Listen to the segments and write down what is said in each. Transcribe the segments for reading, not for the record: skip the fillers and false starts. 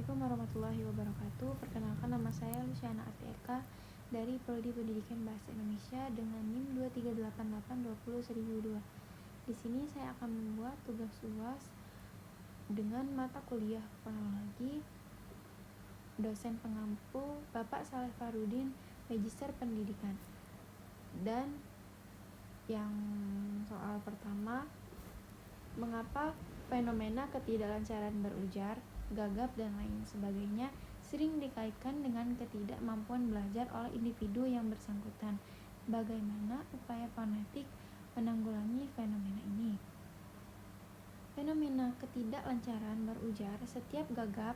Assalamualaikum warahmatullahi wabarakatuh. Perkenalkan, nama saya Luciana Atieka dari Prodi Pendidikan Bahasa Indonesia dengan NIM 238820002. Di sini saya akan membuat tugas UAS dengan mata kuliah fonologi, dosen pengampu Bapak Saleh Farudin, Magister Pendidikan. Dan yang soal pertama, mengapa fenomena ketidaklancaran berujar, gagap, dan lain sebagainya sering dikaitkan dengan ketidakmampuan belajar oleh individu yang bersangkutan? Bagaimana upaya fonetik menanggulangi fenomena ini? Fenomena ketidaklancaran berujar setiap gagap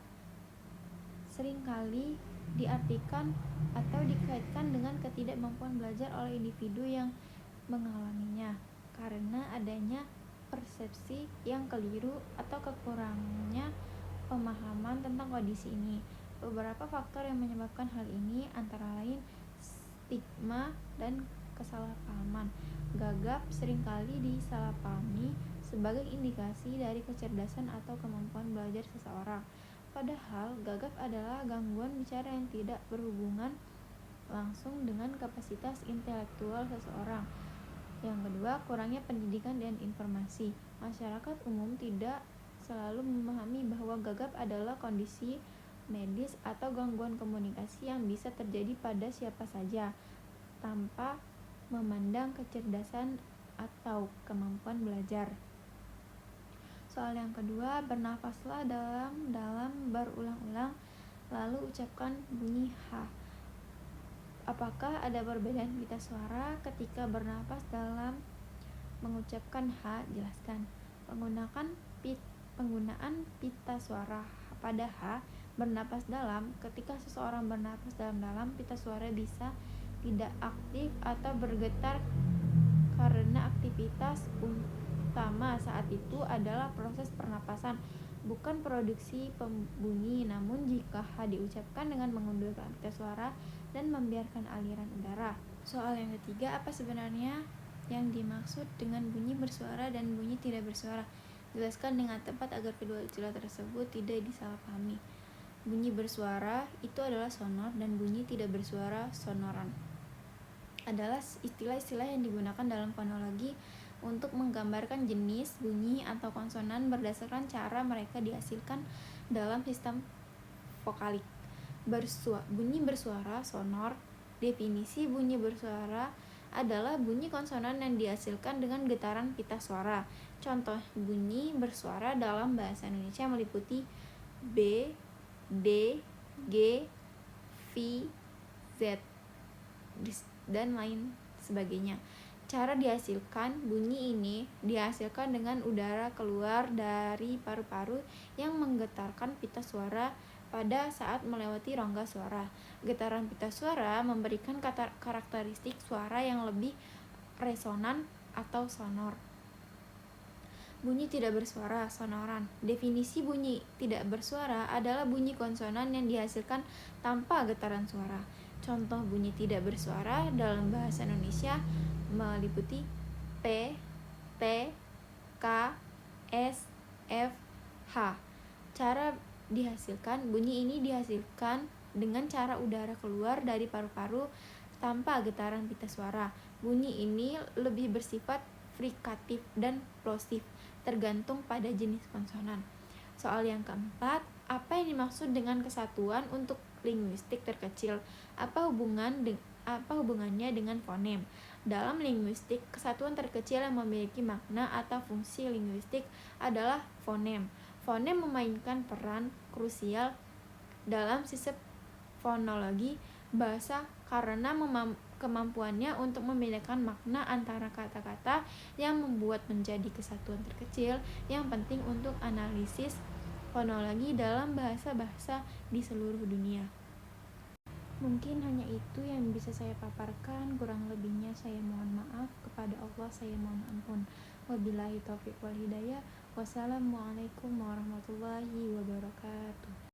seringkali diartikan atau dikaitkan dengan ketidakmampuan belajar oleh individu yang mengalaminya karena adanya persepsi yang keliru atau kekurangnya pemahaman tentang kondisi ini. Beberapa faktor yang menyebabkan hal ini antara lain stigma dan kesalahpahaman. Gagap seringkali disalahpahami sebagai indikasi dari kecerdasan atau kemampuan belajar seseorang. Padahal gagap adalah gangguan bicara yang tidak berhubungan langsung dengan kapasitas intelektual seseorang. Yang kedua, kurangnya pendidikan dan informasi. Masyarakat umum tidak selalu memahami bahwa gagap adalah kondisi medis atau gangguan komunikasi yang bisa terjadi pada siapa saja tanpa memandang kecerdasan atau kemampuan belajar. Soal yang kedua, bernafaslah dalam berulang-ulang lalu ucapkan bunyi H. Apakah ada perbedaan pita suara ketika bernafas dalam mengucapkan H? Jelaskan. Penggunaan pita suara pada H bernapas dalam. Ketika seseorang bernapas dalam-dalam, pita suara bisa tidak aktif atau bergetar karena aktivitas utama saat itu adalah proses pernapasan, bukan produksi pembunyi. Namun jika H diucapkan dengan mengundurkan pita suara dan membiarkan aliran udara. Soal yang ketiga, apa sebenarnya yang dimaksud dengan bunyi bersuara dan bunyi tidak bersuara? Jelaskan dengan tepat agar kedua istilah tersebut tidak disalahpahami. Bunyi bersuara itu adalah sonor dan bunyi tidak bersuara sonoran adalah istilah-istilah yang digunakan dalam fonologi untuk menggambarkan jenis bunyi atau konsonan berdasarkan cara mereka dihasilkan dalam sistem vokalik. Bunyi bersuara sonor. Definisi bunyi bersuara adalah bunyi konsonan yang dihasilkan dengan getaran pita suara. Contoh bunyi bersuara dalam bahasa Indonesia meliputi B, D, G, V, Z, dan lain sebagainya. Cara dihasilkan bunyi ini dihasilkan dengan udara keluar dari paru-paru yang menggetarkan pita suara pada saat melewati rongga suara. Getaran pita suara memberikan karakteristik suara yang lebih resonan atau sonor. Bunyi tidak bersuara sonoran. Definisi bunyi tidak bersuara adalah bunyi konsonan yang dihasilkan tanpa getaran suara. Contoh bunyi tidak bersuara dalam bahasa Indonesia meliputi P, T, K, S, F, H. Cara dihasilkan bunyi ini dihasilkan dengan cara udara keluar dari paru-paru tanpa getaran pita suara. Bunyi ini lebih bersifat frikatif dan plosif, tergantung pada jenis konsonan. Soal yang keempat, apa yang dimaksud dengan kesatuan untuk linguistik terkecil? Apa hubungannya dengan fonem? Dalam linguistik, kesatuan terkecil yang memiliki makna atau fungsi linguistik adalah fonem. Fonem memainkan peran krusial dalam sistem fonologi bahasa karena kemampuannya untuk membedakan makna antara kata-kata yang membuat menjadi kesatuan terkecil yang penting untuk analisis fonologi dalam bahasa-bahasa di seluruh dunia. Mungkin hanya itu yang bisa saya paparkan, kurang lebihnya saya mohon maaf, kepada Allah saya mohon ampun. Wabillahi taufiq wal hidayah. Wassalamualaikum warahmatullahi wabarakatuh.